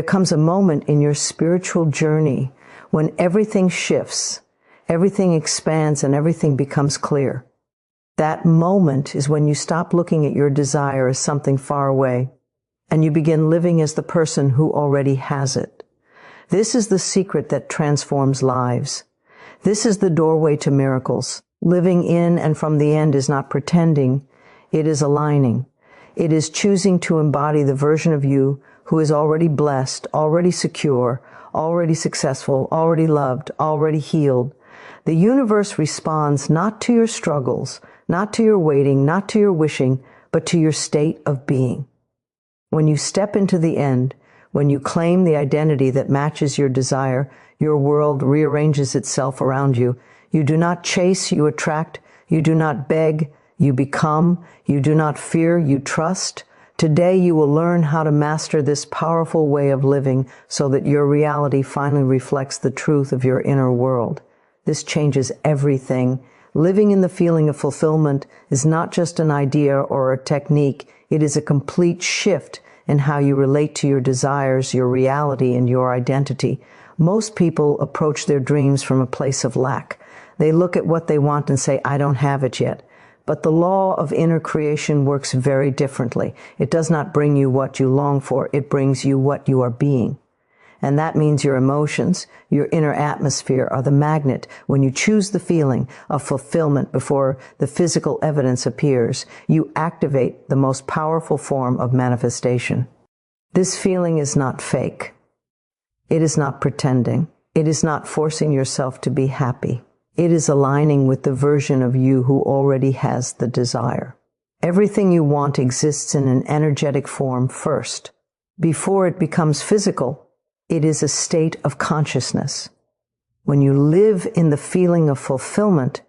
comes a moment in your spiritual journey when everything shifts, everything expands, and everything becomes clear. That moment is when you stop looking at your desire as something far away, and you begin living as the person who already has it. This is the secret that transforms lives. This is the doorway to miracles. Living in and from the end is not pretending, it is aligning. It is choosing to embody the version of you who is already blessed, already secure, already successful, already loved, already healed. The universe responds not to your struggles, not to your waiting, not to your wishing, but to your state of being. When you step into the end, when you claim the identity that matches your desire, your world rearranges itself around you. You do not chase, you attract. You do not beg, you become. You do not fear, you trust. Today you will learn how to master this powerful way of living so that your reality finally reflects the truth of your inner world. This changes everything. Living in the feeling of fulfillment is not just an idea or a technique. It is a complete shift in how you relate to your desires, your reality, and your identity. Most people approach their dreams from a place of lack. They look at what they want and say, I don't have it yet. But the law of inner creation works very differently. It does not bring you what you long for. It brings you what you are being. And that means your emotions, your inner atmosphere are the magnet. When you choose the feeling of fulfillment before the physical evidence appears, you activate the most powerful form of manifestation. This feeling is not fake. It is not pretending. It is not forcing yourself to be happy. It is aligning with the version of you who already has the desire. Everything you want exists in an energetic form first. Before it becomes physical, it is a state of consciousness. When you live in the feeling of fulfillment,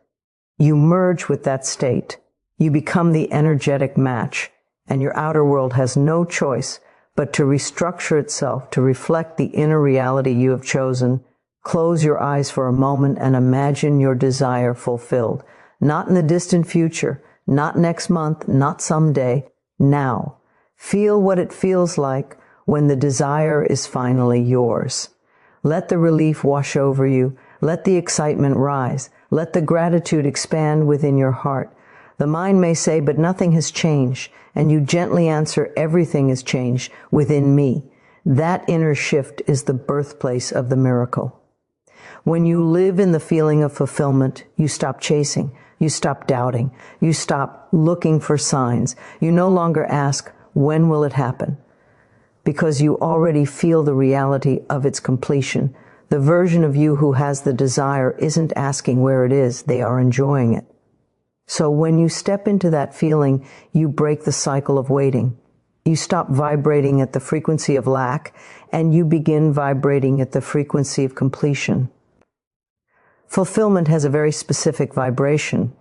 you merge with that state. You become the energetic match, and your outer world has no choice but to restructure itself to reflect the inner reality you have chosen. Close your eyes for a moment and imagine your desire fulfilled. Not in the distant future, not next month, not someday, now. Feel what it feels like when the desire is finally yours. Let the relief wash over you. Let the excitement rise. Let the gratitude expand within your heart. The mind may say, but nothing has changed. And you gently answer, everything has changed within me. That inner shift is the birthplace of the miracle. When you live in the feeling of fulfillment, you stop chasing, you stop doubting, you stop looking for signs. You no longer ask, when will it happen? Because you already feel the reality of its completion. The version of you who has the desire isn't asking where it is, they are enjoying it. So when you step into that feeling, you break the cycle of waiting. You stop vibrating at the frequency of lack, and you begin vibrating at the frequency of completion. Fulfillment has a very specific vibration.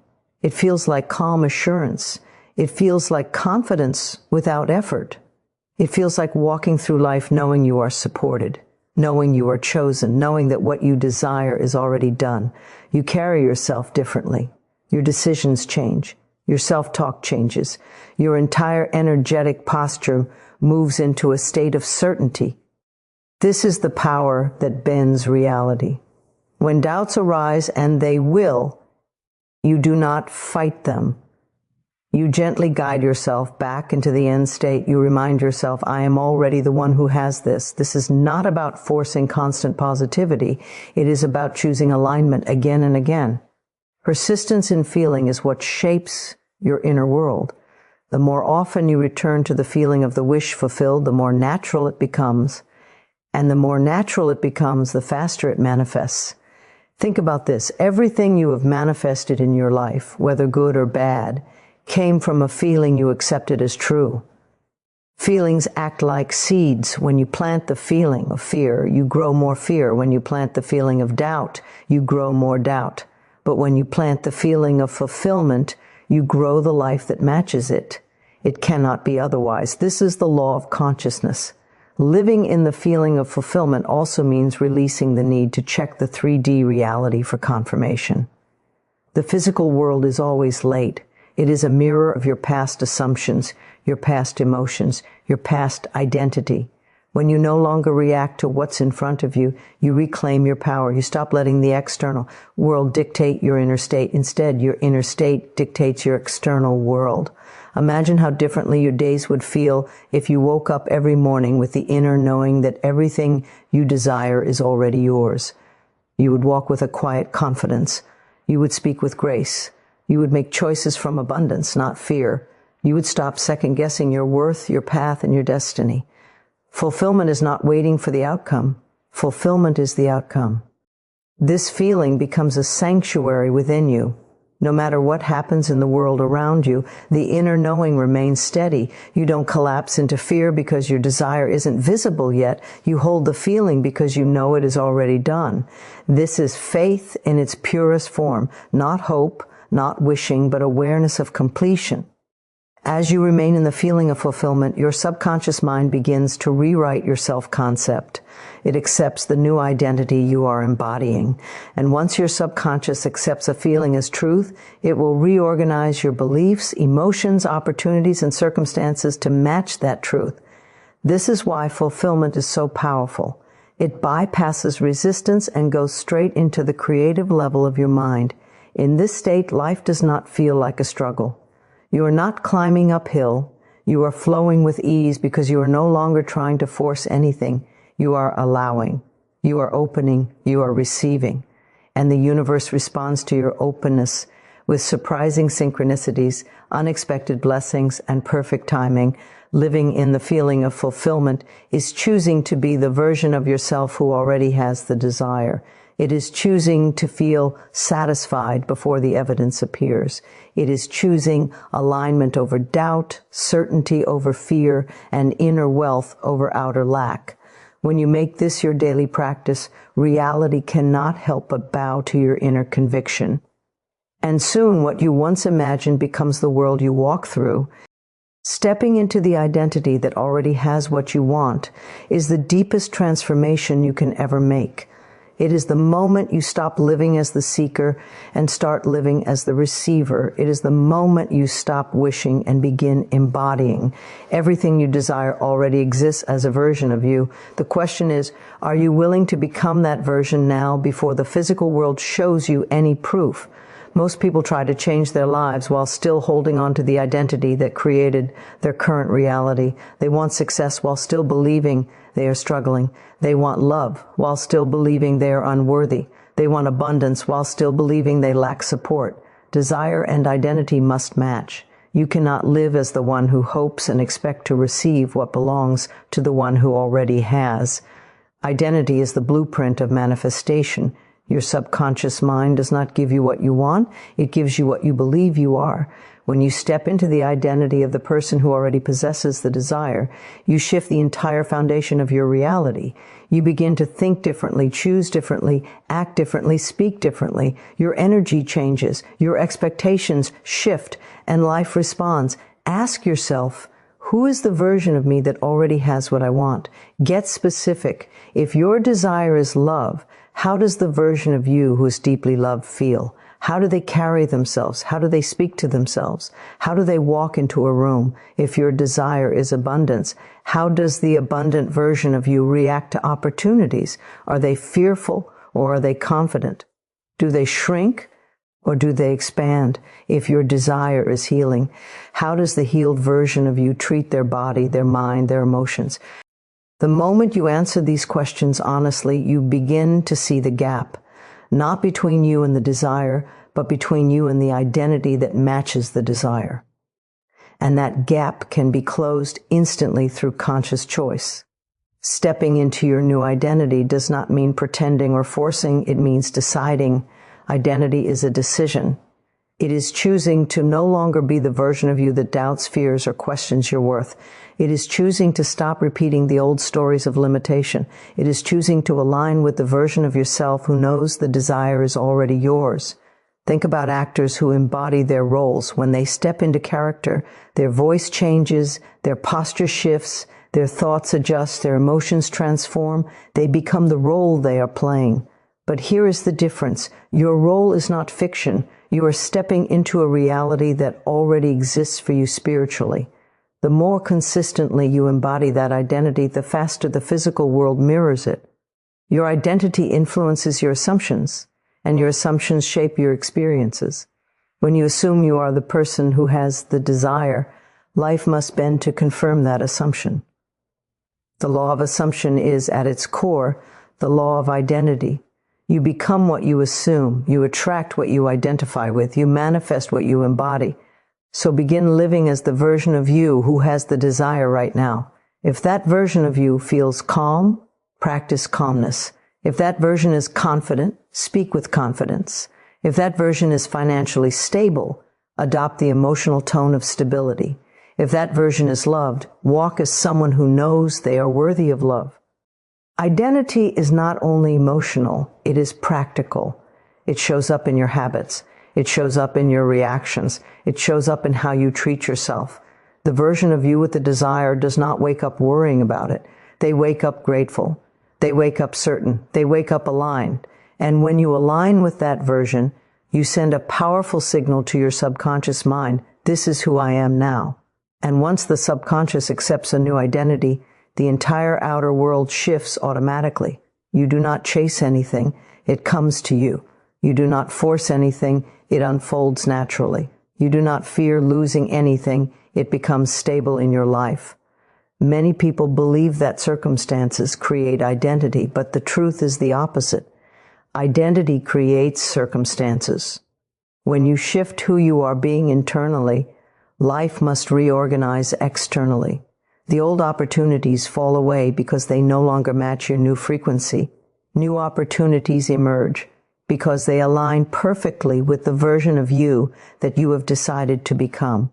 It feels like calm assurance. It feels like confidence without effort. It feels like walking through life knowing you are supported, knowing you are chosen, knowing that what you desire is already done. You carry yourself differently. Your decisions change. Your self-talk changes. Your entire energetic posture moves into a state of certainty. This is the power that bends reality. When doubts arise, and they will, you do not fight them. You gently guide yourself back into the end state. You remind yourself, I am already the one who has this. This is not about forcing constant positivity. It is about choosing alignment again and again. Persistence in feeling is what shapes your inner world. The more often you return to the feeling of the wish fulfilled, the more natural it becomes. And the more natural it becomes, the faster it manifests. Think about this. Everything you have manifested in your life, whether good or bad, came from a feeling you accepted as true. Feelings act like seeds. When you plant the feeling of fear, you grow more fear. When you plant the feeling of doubt, you grow more doubt. But when you plant the feeling of fulfillment, you grow the life that matches it. It cannot be otherwise. This is the law of consciousness. Living in the feeling of fulfillment also means releasing the need to check the 3D reality for confirmation. The physical world is always late. It is a mirror of your past assumptions, your past emotions, your past identity. When you no longer react to what's in front of you, you reclaim your power. You stop letting the external world dictate your inner state. Instead, your inner state dictates your external world. Imagine how differently your days would feel if you woke up every morning with the inner knowing that everything you desire is already yours. You would walk with a quiet confidence. You would speak with grace. You would make choices from abundance, not fear. You would stop second-guessing your worth, your path, and your destiny. Fulfillment is not waiting for the outcome. Fulfillment is the outcome. This feeling becomes a sanctuary within you. No matter what happens in the world around you, the inner knowing remains steady. You don't collapse into fear because your desire isn't visible yet. You hold the feeling because you know it is already done. This is faith in its purest form, not hope, not wishing, but awareness of completion. As you remain in the feeling of fulfillment, your subconscious mind begins to rewrite your self-concept. It accepts the new identity you are embodying. And once your subconscious accepts a feeling as truth, it will reorganize your beliefs, emotions, opportunities, and circumstances to match that truth. This is why fulfillment is so powerful. It bypasses resistance and goes straight into the creative level of your mind. In this state, life does not feel like a struggle. You are not climbing uphill. You are flowing with ease because you are no longer trying to force anything. You are allowing. You are opening. You are receiving. And the universe responds to your openness with surprising synchronicities, unexpected blessings, and perfect timing. Living in the feeling of fulfillment is choosing to be the version of yourself who already has the desire. It is choosing to feel satisfied before the evidence appears. It is choosing alignment over doubt, certainty over fear, and inner wealth over outer lack. When you make this your daily practice, reality cannot help but bow to your inner conviction. And soon what you once imagined becomes the world you walk through. Stepping into the identity that already has what you want is the deepest transformation you can ever make. It is the moment you stop living as the seeker and start living as the receiver. It is the moment you stop wishing and begin embodying. Everything you desire already exists as a version of you. The question is, are you willing to become that version now before the physical world shows you any proof? Most people try to change their lives while still holding on to the identity that created their current reality. They want success while still believing they are struggling. They want love while still believing they are unworthy. They want abundance while still believing they lack support. Desire and identity must match. You cannot live as the one who hopes and expect to receive what belongs to the one who already has. Identity is the blueprint of manifestation. Your subconscious mind does not give you what you want. It gives you what you believe you are. When you step into the identity of the person who already possesses the desire, you shift the entire foundation of your reality. You begin to think differently, choose differently, act differently, speak differently. Your energy changes, your expectations shift, and life responds. Ask yourself, who is the version of me that already has what I want? Get specific. If your desire is love, how does the version of you who is deeply loved feel? How do they carry themselves? How do they speak to themselves? How do they walk into a room? If your desire is abundance, how does the abundant version of you react to opportunities? Are they fearful or are they confident? Do they shrink or do they expand? If your desire is healing, how does the healed version of you treat their body, their mind, their emotions? The moment you answer these questions honestly, you begin to see the gap, not between you and the desire, but between you and the identity that matches the desire. And that gap can be closed instantly through conscious choice. Stepping into your new identity does not mean pretending or forcing. It means deciding. Identity is a decision. It is choosing to no longer be the version of you that doubts, fears, or questions your worth. It is choosing to stop repeating the old stories of limitation. It is choosing to align with the version of yourself who knows the desire is already yours. Think about actors who embody their roles. When they step into character, their voice changes, their posture shifts, their thoughts adjust, their emotions transform. They become the role they are playing. But here is the difference. Your role is not fiction. You are stepping into a reality that already exists for you spiritually. The more consistently you embody that identity, the faster the physical world mirrors it. Your identity influences your assumptions, and your assumptions shape your experiences. When you assume you are the person who has the desire, life must bend to confirm that assumption. The law of assumption is, at its core, the law of identity. You become what you assume. You attract what you identify with. You manifest what you embody. So begin living as the version of you who has the desire right now. If that version of you feels calm, practice calmness. If that version is confident, speak with confidence. If that version is financially stable, adopt the emotional tone of stability. If that version is loved, walk as someone who knows they are worthy of love. Identity is not only emotional, it is practical. It shows up in your habits. It shows up in your reactions. It shows up in how you treat yourself. The version of you with the desire does not wake up worrying about it. They wake up grateful. They wake up certain. They wake up aligned. And when you align with that version, you send a powerful signal to your subconscious mind, this is who I am now. And once the subconscious accepts a new identity, the entire outer world shifts automatically. You do not chase anything, it comes to you. You do not force anything, it unfolds naturally. You do not fear losing anything, it becomes stable in your life. Many people believe that circumstances create identity, but the truth is the opposite. Identity creates circumstances. When you shift who you are being internally, life must reorganize externally. The old opportunities fall away because they no longer match your new frequency. New opportunities emerge because they align perfectly with the version of you that you have decided to become.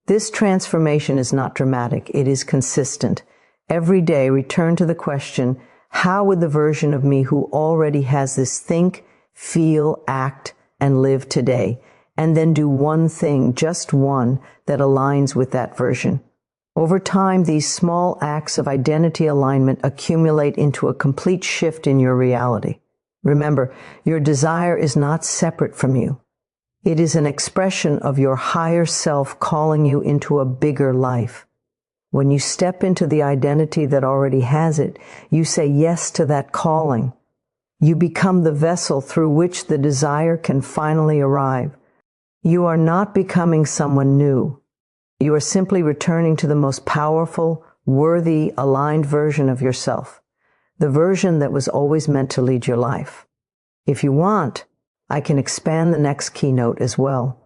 This transformation is not dramatic, it is consistent. Every day return to the question, how would the version of me who already has this think, feel, act, and live today? And then do one thing, just one, that aligns with that version. Over time, these small acts of identity alignment accumulate into a complete shift in your reality. Remember, your desire is not separate from you. It is an expression of your higher self calling you into a bigger life. When you step into the identity that already has it, you say yes to that calling. You become the vessel through which the desire can finally arrive. You are not becoming someone new. You are simply returning to the most powerful, worthy, aligned version of yourself, the version that was always meant to lead your life. If you want, I can expand the next keynote as well.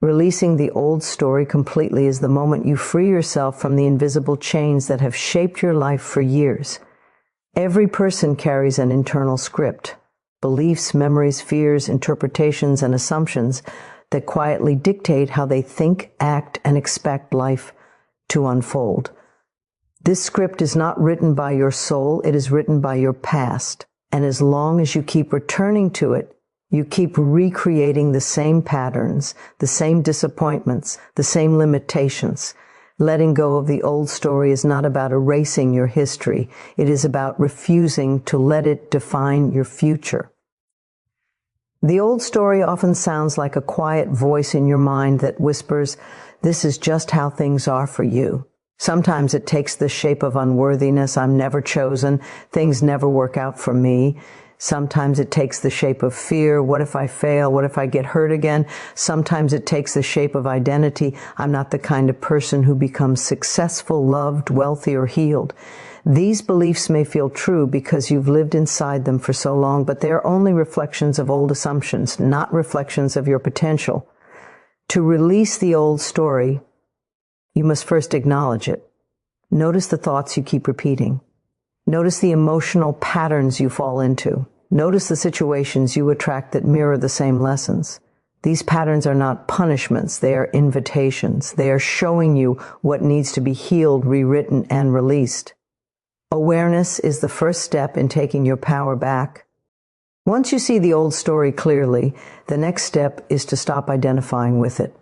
Releasing the old story completely is the moment you free yourself from the invisible chains that have shaped your life for years. Every person carries an internal script, beliefs, memories, fears, interpretations, and assumptions that quietly dictate how they think, act, and expect life to unfold. This script is not written by your soul, it is written by your past. And as long as you keep returning to it, you keep recreating the same patterns, the same disappointments, the same limitations. Letting go of the old story is not about erasing your history. It is about refusing to let it define your future. The old story often sounds like a quiet voice in your mind that whispers, this is just how things are for you. Sometimes it takes the shape of unworthiness, I'm never chosen, things never work out for me. Sometimes it takes the shape of fear, what if I fail, what if I get hurt again? Sometimes it takes the shape of identity, I'm not the kind of person who becomes successful, loved, wealthy, or healed. These beliefs may feel true because you've lived inside them for so long, but they are only reflections of old assumptions, not reflections of your potential. To release the old story, you must first acknowledge it. Notice the thoughts you keep repeating. Notice the emotional patterns you fall into. Notice the situations you attract that mirror the same lessons. These patterns are not punishments, they are invitations. They are showing you what needs to be healed, rewritten, and released. Awareness is the first step in taking your power back. Once you see the old story clearly, the next step is to stop identifying with it.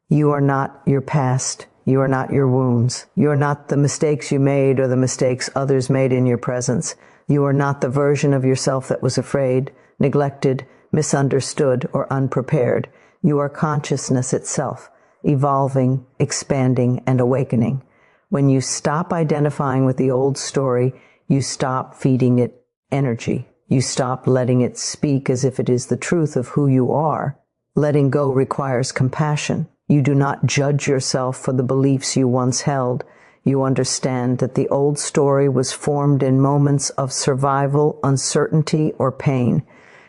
You are not your past. You are not your wounds. You are not the mistakes you made or the mistakes others made in your presence. You are not the version of yourself that was afraid, neglected, misunderstood, or unprepared. You are consciousness itself, evolving, expanding, and awakening. When you stop identifying with the old story, you stop feeding it energy. You stop letting it speak as if it is the truth of who you are. Letting go requires compassion. You do not judge yourself for the beliefs you once held. You understand that the old story was formed in moments of survival, uncertainty, or pain.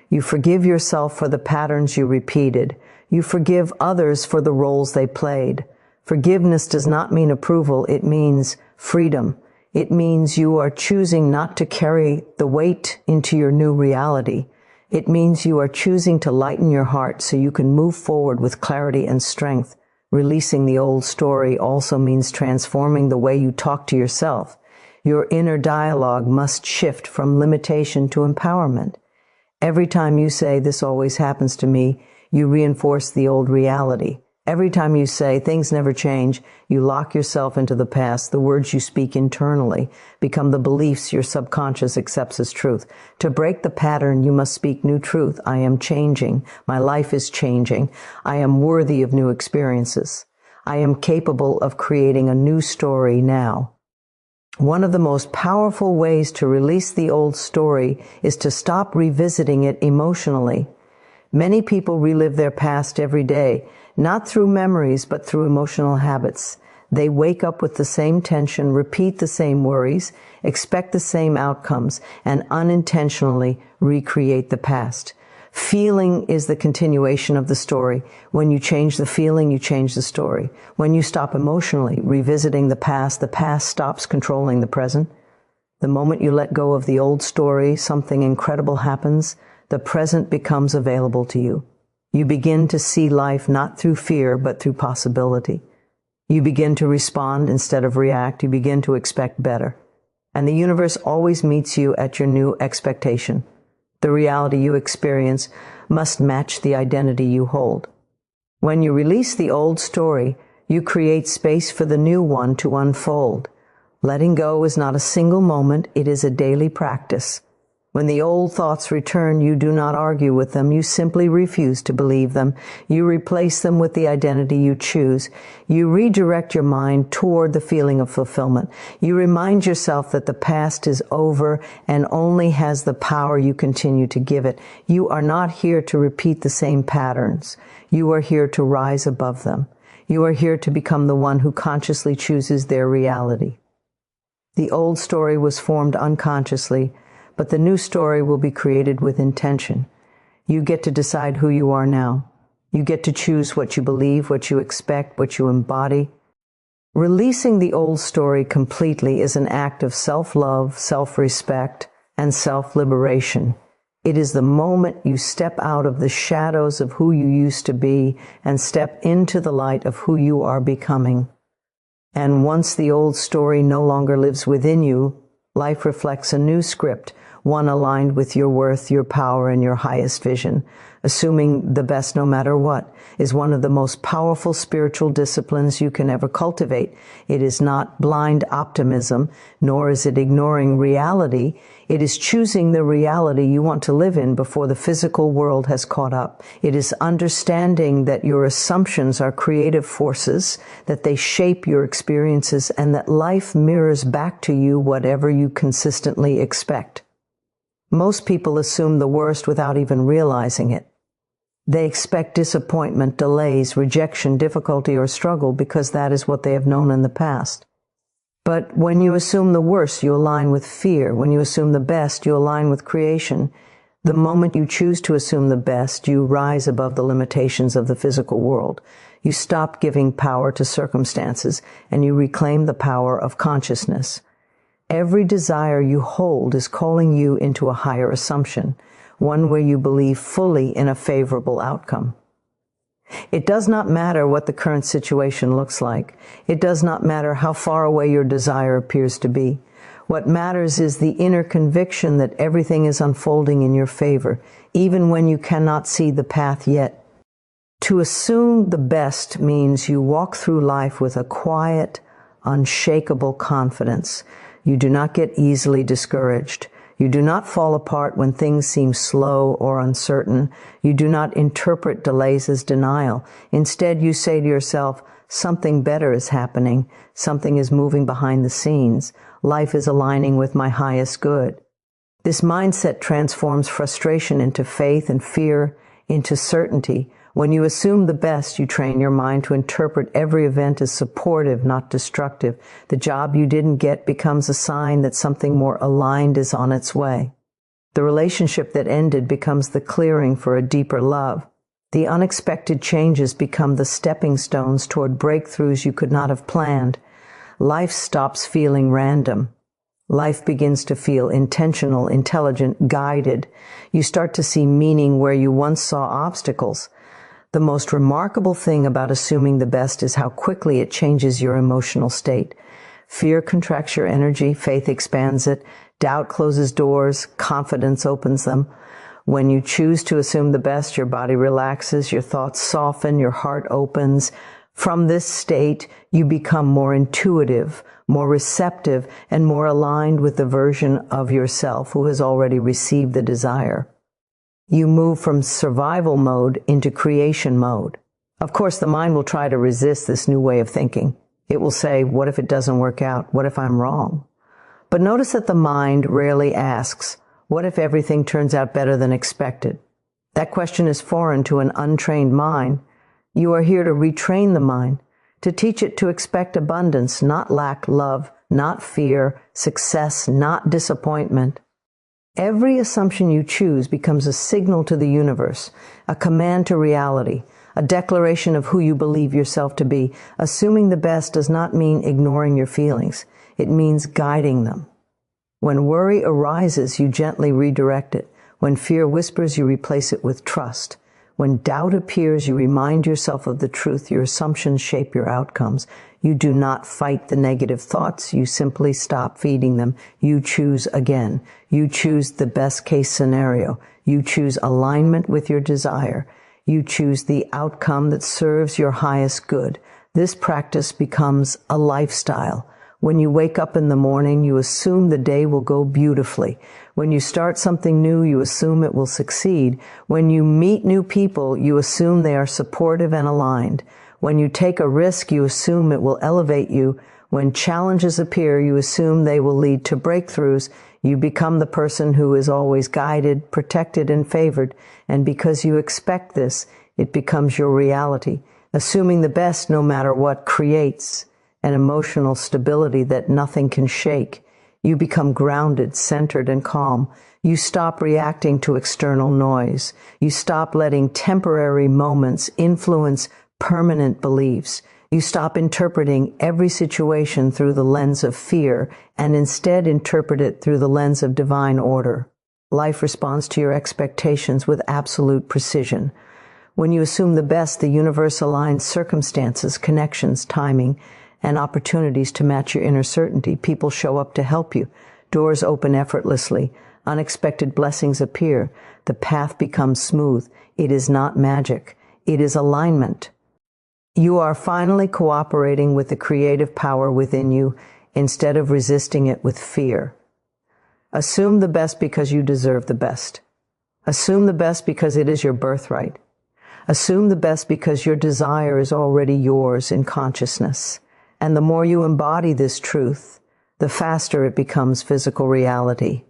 You forgive yourself for the patterns you repeated. You forgive others for the roles they played. Forgiveness does not mean approval. It means freedom. It means you are choosing not to carry the weight into your new reality. It means you are choosing to lighten your heart so you can move forward with clarity and strength. Releasing the old story also means transforming the way you talk to yourself. Your inner dialogue must shift from limitation to empowerment. Every time you say, "This always happens to me," you reinforce the old reality. Every time you say, "Things never change," you lock yourself into the past. The words you speak internally become the beliefs your subconscious accepts as truth. To break the pattern, you must speak new truth. I am changing. My life is changing. I am worthy of new experiences. I am capable of creating a new story now. One of the most powerful ways to release the old story is to stop revisiting it emotionally. Many people relive their past every day, not through memories, but through emotional habits. They wake up with the same tension, repeat the same worries, expect the same outcomes, and unintentionally recreate the past. Feeling is the continuation of the story. When you change the feeling, you change the story. When you stop emotionally revisiting the past stops controlling the present. The moment you let go of the old story, something incredible happens. The present becomes available to you. You begin to see life not through fear, but through possibility. You begin to respond instead of react. You begin to expect better. And the universe always meets you at your new expectation. The reality you experience must match the identity you hold. When you release the old story, you create space for the new one to unfold. Letting go is not a single moment, it is a daily practice. When the old thoughts return, you do not argue with them. You simply refuse to believe them. You replace them with the identity you choose. You redirect your mind toward the feeling of fulfillment. You remind yourself that the past is over and only has the power you continue to give it. You are not here to repeat the same patterns. You are here to rise above them. You are here to become the one who consciously chooses their reality. The old story was formed unconsciously, but the new story will be created with intention. You get to decide who you are now. You get to choose what you believe, what you expect, what you embody. Releasing the old story completely is an act of self-love, self-respect, and self-liberation. It is the moment you step out of the shadows of who you used to be and step into the light of who you are becoming. And once the old story no longer lives within you, life reflects a new script, one aligned with your worth, your power, and your highest vision. Assuming the best no matter what is one of the most powerful spiritual disciplines you can ever cultivate. It is not blind optimism, nor is it ignoring reality. It is choosing the reality you want to live in before the physical world has caught up. It is understanding that your assumptions are creative forces, that they shape your experiences, and that life mirrors back to you whatever you consistently expect. Most people assume the worst without even realizing it. They expect disappointment, delays, rejection, difficulty, or struggle because that is what they have known in the past. But when you assume the worst, you align with fear. When you assume the best, you align with creation. The moment you choose to assume the best, you rise above the limitations of the physical world. You stop giving power to circumstances, and you reclaim the power of consciousness. Every desire you hold is calling you into a higher assumption, one where you believe fully in a favorable outcome. It does not matter what the current situation looks like. It does not matter how far away your desire appears to be. What matters is the inner conviction that everything is unfolding in your favor, even when you cannot see the path yet. To assume the best means you walk through life with a quiet, unshakable confidence. You do not get easily discouraged. You do not fall apart when things seem slow or uncertain. You do not interpret delays as denial. Instead, you say to yourself, Something better is happening. Something is moving behind the scenes. Life is aligning with my highest good. This mindset transforms frustration into faith and fear into certainty. When you assume the best, you train your mind to interpret every event as supportive, not destructive. The job you didn't get becomes a sign that something more aligned is on its way. The relationship that ended becomes the clearing for a deeper love. The unexpected changes become the stepping stones toward breakthroughs you could not have planned. Life stops feeling random. Life begins to feel intentional, intelligent, guided. You start to see meaning where you once saw obstacles. The most remarkable thing about assuming the best is how quickly it changes your emotional state. Fear contracts your energy, faith expands it, doubt closes doors, confidence opens them. When you choose to assume the best, your body relaxes, your thoughts soften, your heart opens. From this state, you become more intuitive, more receptive, and more aligned with the version of yourself who has already received the desire. You move from survival mode into creation mode. Of course, the mind will try to resist this new way of thinking. It will say, what if it doesn't work out? What if I'm wrong? But notice that the mind rarely asks, what if everything turns out better than expected? That question is foreign to an untrained mind. You are here to retrain the mind, to teach it to expect abundance, not lack, love, not fear, success, not disappointment. Every assumption you choose becomes a signal to the universe, a command to reality, a declaration of who you believe yourself to be. Assuming the best does not mean ignoring your feelings. It means guiding them. When worry arises, you gently redirect it. When fear whispers, you replace it with trust. When doubt appears, you remind yourself of the truth. Your assumptions shape your outcomes. You do not fight the negative thoughts. You simply stop feeding them. You choose again. You choose the best case scenario. You choose alignment with your desire. You choose the outcome that serves your highest good. This practice becomes a lifestyle. When you wake up in the morning, you assume the day will go beautifully. When you start something new, you assume it will succeed. When you meet new people, you assume they are supportive and aligned. When you take a risk, you assume it will elevate you. When challenges appear, you assume they will lead to breakthroughs. You become the person who is always guided, protected, and favored. And because you expect this, it becomes your reality. Assuming the best no matter what creates an emotional stability that nothing can shake. You become grounded, centered, and calm. You stop reacting to external noise. You stop letting temporary moments influence permanent beliefs. You stop interpreting every situation through the lens of fear and instead interpret it through the lens of divine order. Life responds to your expectations with absolute precision. When you assume the best, the universe aligns circumstances, connections, timing, and opportunities to match your inner certainty. People show up to help you. Doors open effortlessly. Unexpected blessings appear. The path becomes smooth. It is not magic. It is alignment. You are finally cooperating with the creative power within you instead of resisting it with fear. Assume the best because you deserve the best. Assume the best because it is your birthright. Assume the best because your desire is already yours in consciousness. And the more you embody this truth, the faster it becomes physical reality.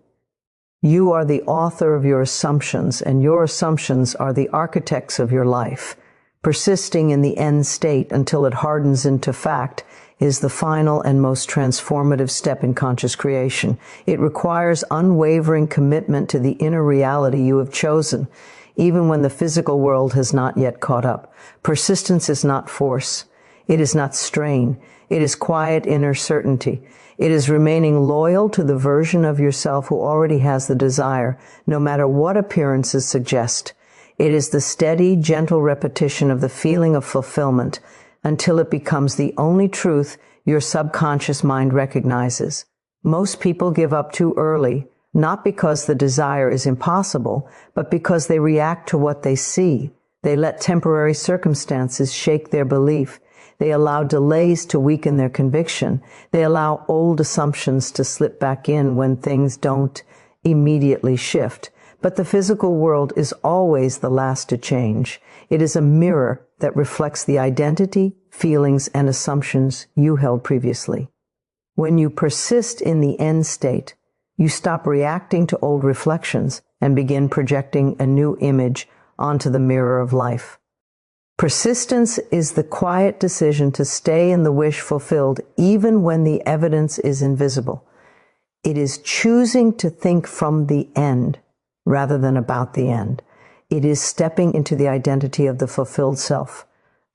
You are the author of your assumptions, and your assumptions are the architects of your life. Persisting in the end state until it hardens into fact is the final and most transformative step in conscious creation. It requires unwavering commitment to the inner reality you have chosen, even when the physical world has not yet caught up. Persistence is not force. It is not strain. It is quiet inner certainty. It is remaining loyal to the version of yourself who already has the desire, no matter what appearances suggest. It is the steady, gentle repetition of the feeling of fulfillment until it becomes the only truth your subconscious mind recognizes. Most people give up too early, not because the desire is impossible, but because they react to what they see. They let temporary circumstances shake their belief. They allow delays to weaken their conviction. They allow old assumptions to slip back in when things don't immediately shift. But the physical world is always the last to change. It is a mirror that reflects the identity, feelings, and assumptions you held previously. When you persist in the end state, you stop reacting to old reflections and begin projecting a new image onto the mirror of life. Persistence is the quiet decision to stay in the wish fulfilled even when the evidence is invisible. It is choosing to think from the end rather than about the end. It is stepping into the identity of the fulfilled self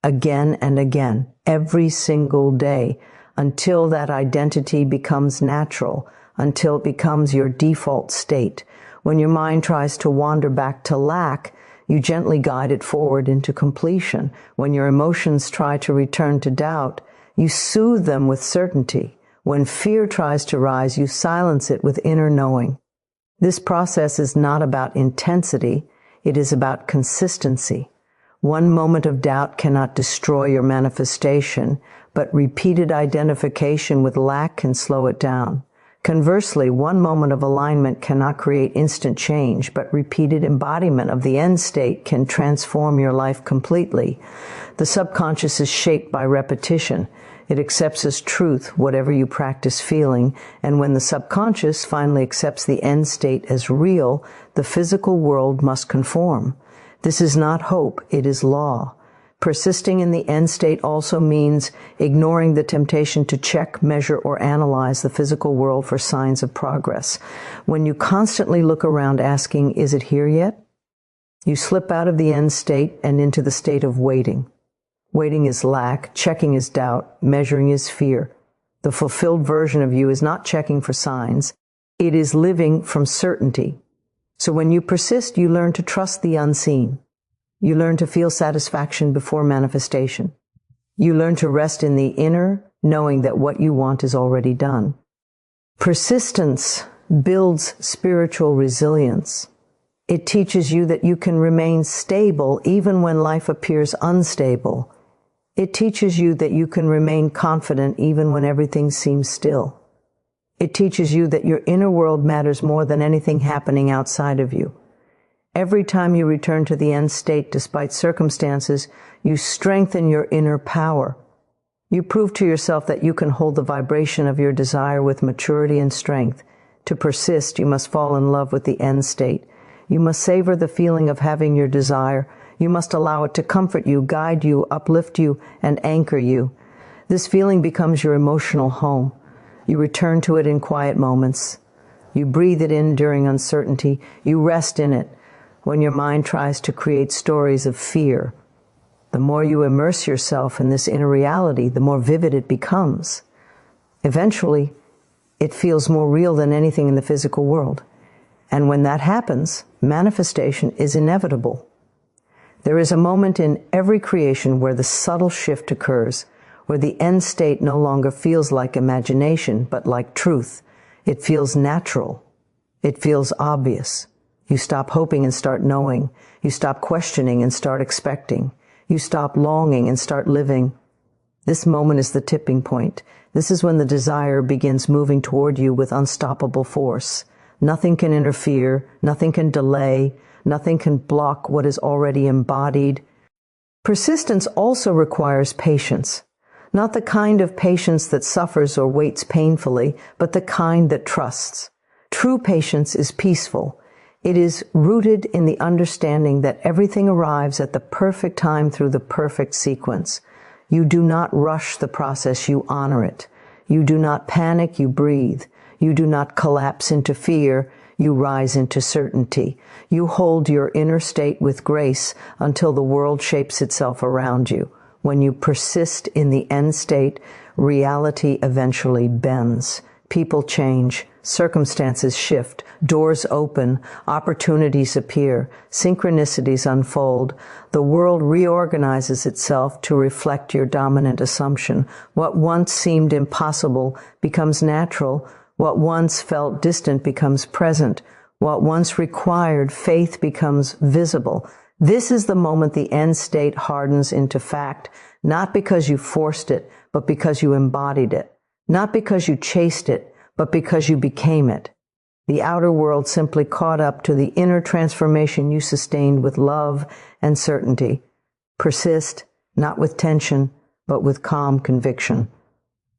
again and again, every single day, until that identity becomes natural, until it becomes your default state. When your mind tries to wander back to lack, you gently guide it forward into completion. When your emotions try to return to doubt, you soothe them with certainty. When fear tries to rise, you silence it with inner knowing. This process is not about intensity, it is about consistency. One moment of doubt cannot destroy your manifestation, but repeated identification with lack can slow it down. Conversely, one moment of alignment cannot create instant change, but repeated embodiment of the end state can transform your life completely. The subconscious is shaped by repetition. It accepts as truth whatever you practice feeling, and when the subconscious finally accepts the end state as real, the physical world must conform. This is not hope, it is law. Persisting in the end state also means ignoring the temptation to check, measure, or analyze the physical world for signs of progress. When you constantly look around asking, "Is it here yet?" you slip out of the end state and into the state of waiting. Waiting is lack, checking is doubt, measuring is fear. The fulfilled version of you is not checking for signs. It is living from certainty. So when you persist, you learn to trust the unseen. You learn to feel satisfaction before manifestation. You learn to rest in the inner, knowing that what you want is already done. Persistence builds spiritual resilience. It teaches you that you can remain stable even when life appears unstable. It teaches you that you can remain confident even when everything seems still. It teaches you that your inner world matters more than anything happening outside of you. Every time you return to the end state despite circumstances, you strengthen your inner power. You prove to yourself that you can hold the vibration of your desire with maturity and strength. To persist, you must fall in love with the end state. You must savor the feeling of having your desire. You must allow it to comfort you, guide you, uplift you, and anchor you. This feeling becomes your emotional home. You return to it in quiet moments. You breathe it in during uncertainty. You rest in it when your mind tries to create stories of fear. The more you immerse yourself in this inner reality, the more vivid it becomes. Eventually, it feels more real than anything in the physical world. And when that happens, manifestation is inevitable. There is a moment in every creation where the subtle shift occurs, where the end state no longer feels like imagination, but like truth. It feels natural. It feels obvious. You stop hoping and start knowing. You stop questioning and start expecting. You stop longing and start living. This moment is the tipping point. This is when the desire begins moving toward you with unstoppable force. Nothing can interfere. Nothing can delay. Nothing can block what is already embodied. Persistence also requires patience. Not the kind of patience that suffers or waits painfully, but the kind that trusts. True patience is peaceful. It is rooted in the understanding that everything arrives at the perfect time through the perfect sequence. You do not rush the process, you honor it. You do not panic, you breathe. You do not collapse into fear, you rise into certainty. You hold your inner state with grace until the world shapes itself around you. When you persist in the end state, reality eventually bends. People change, circumstances shift, doors open, opportunities appear, synchronicities unfold. The world reorganizes itself to reflect your dominant assumption. What once seemed impossible becomes natural. What once felt distant becomes present. What once required faith becomes visible. This is the moment the end state hardens into fact, not because you forced it, but because you embodied it. Not because you chased it, but because you became it. The outer world simply caught up to the inner transformation you sustained with love and certainty. Persist, not with tension, but with calm conviction.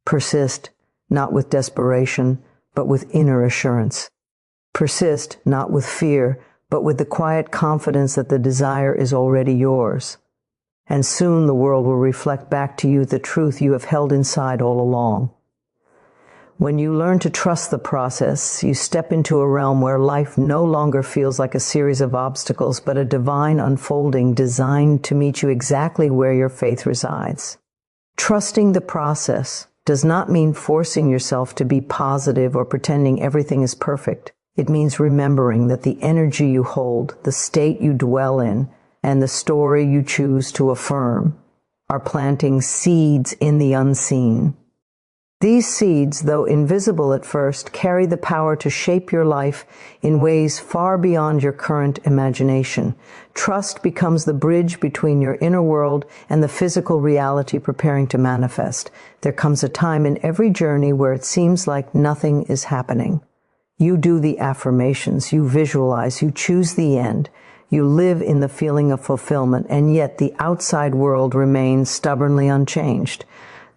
Persist, not with desperation, but with inner assurance. Persist, not with fear, but with the quiet confidence that the desire is already yours. And soon the world will reflect back to you the truth you have held inside all along. When you learn to trust the process, you step into a realm where life no longer feels like a series of obstacles, but a divine unfolding designed to meet you exactly where your faith resides. Trusting the process does not mean forcing yourself to be positive or pretending everything is perfect. It means remembering that the energy you hold, the state you dwell in, and the story you choose to affirm are planting seeds in the unseen. These seeds, though invisible at first, carry the power to shape your life in ways far beyond your current imagination. Trust becomes the bridge between your inner world and the physical reality preparing to manifest. There comes a time in every journey where it seems like nothing is happening. You do the affirmations, you visualize, you choose the end. You live in the feeling of fulfillment, and yet the outside world remains stubbornly unchanged.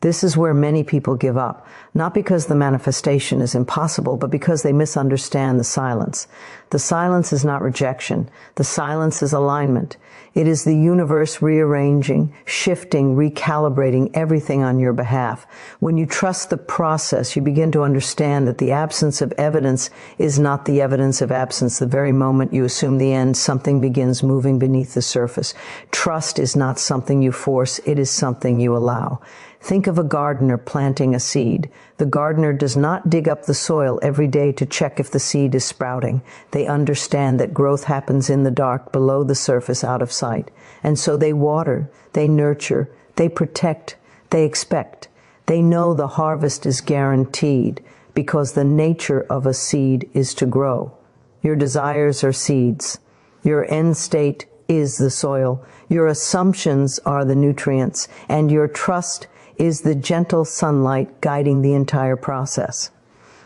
This is where many people give up, not because the manifestation is impossible, but because they misunderstand the silence. The silence is not rejection. The silence is alignment. It is the universe rearranging, shifting, recalibrating everything on your behalf. When you trust the process, you begin to understand that the absence of evidence is not the evidence of absence. The very moment you assume the end, something begins moving beneath the surface. Trust is not something you force. It is something you allow. Think of a gardener planting a seed. The gardener does not dig up the soil every day to check if the seed is sprouting. They understand that growth happens in the dark, below the surface, out of sight. And so they water, they nurture, they protect, they expect. They know the harvest is guaranteed because the nature of a seed is to grow. Your desires are seeds. Your end state is the soil. Your assumptions are the nutrients, and your trust is the gentle sunlight guiding the entire process.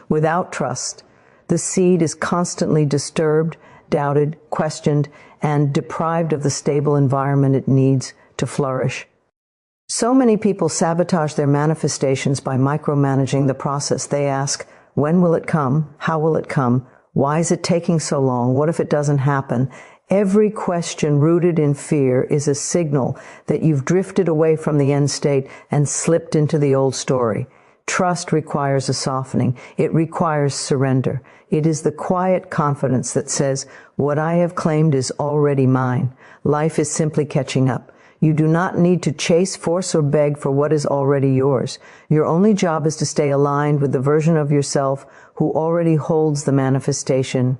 Without trust, the seed is constantly disturbed, doubted, questioned, and deprived of the stable environment it needs to flourish. So many people sabotage their manifestations by micromanaging the process. They ask, when will it come? How will it come? Why is it taking so long? What if it doesn't happen? Every question rooted in fear is a signal that you've drifted away from the end state and slipped into the old story. Trust requires a softening. It requires surrender. It is the quiet confidence that says, what I have claimed is already mine. Life is simply catching up. You do not need to chase, force, or beg for what is already yours. Your only job is to stay aligned with the version of yourself who already holds the manifestation.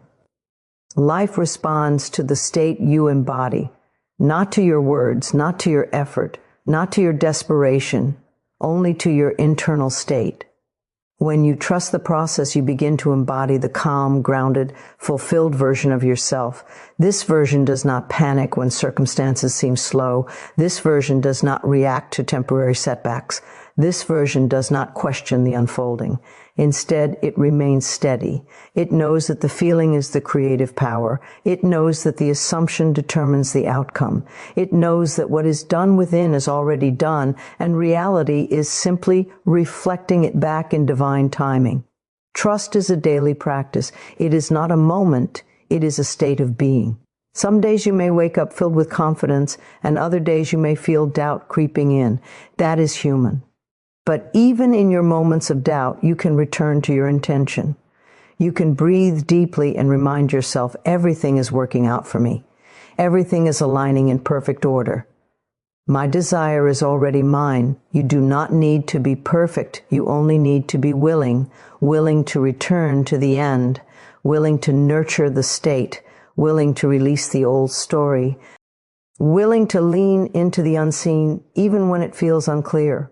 Life responds to the state you embody, not to your words, not to your effort, not to your desperation, only to your internal state. When you trust the process, you begin to embody the calm, grounded, fulfilled version of yourself. This version does not panic when circumstances seem slow. This version does not react to temporary setbacks. This version does not question the unfolding. Instead, it remains steady. It knows that the feeling is the creative power. It knows that the assumption determines the outcome. It knows that what is done within is already done, and reality is simply reflecting it back in divine timing. Trust is a daily practice. It is not a moment. It is a state of being. Some days you may wake up filled with confidence, and other days you may feel doubt creeping in. That is human. But even in your moments of doubt, you can return to your intention. You can breathe deeply and remind yourself, everything is working out for me. Everything is aligning in perfect order. My desire is already mine. You do not need to be perfect. You only need to be willing to return to the end, willing to nurture the state, willing to release the old story, willing to lean into the unseen even when it feels unclear.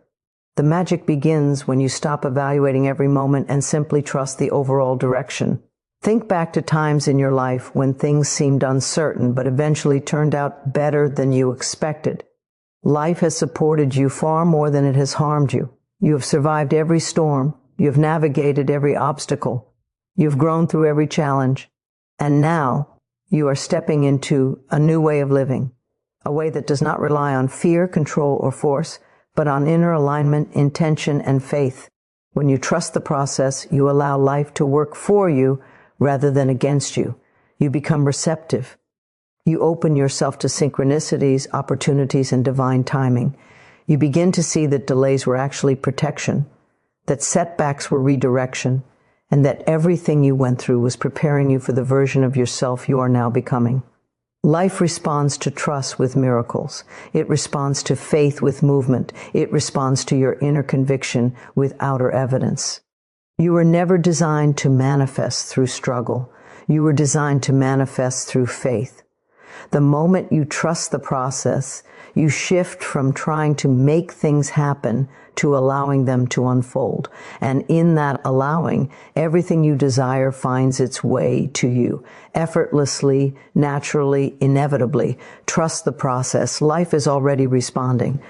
The magic begins when you stop evaluating every moment and simply trust the overall direction. Think back to times in your life when things seemed uncertain but eventually turned out better than you expected. Life has supported you far more than it has harmed you. You have survived every storm. You have navigated every obstacle. You've grown through every challenge, and now you are stepping into a new way of living, a way that does not rely on fear, control, or force, but on inner alignment, intention, and faith. When you trust the process, you allow life to work for you rather than against you. You become receptive. You open yourself to synchronicities, opportunities, and divine timing. You begin to see that delays were actually protection, that setbacks were redirection, and that everything you went through was preparing you for the version of yourself you are now becoming. Life responds to trust with miracles. It responds to faith with movement. It responds to your inner conviction with outer evidence. You were never designed to manifest through struggle. You were designed to manifest through faith. The moment you trust the process, you shift from trying to make things happen to allowing them to unfold. And in that allowing, everything you desire finds its way to you. Effortlessly, naturally, inevitably. Trust the process. Life is already responding.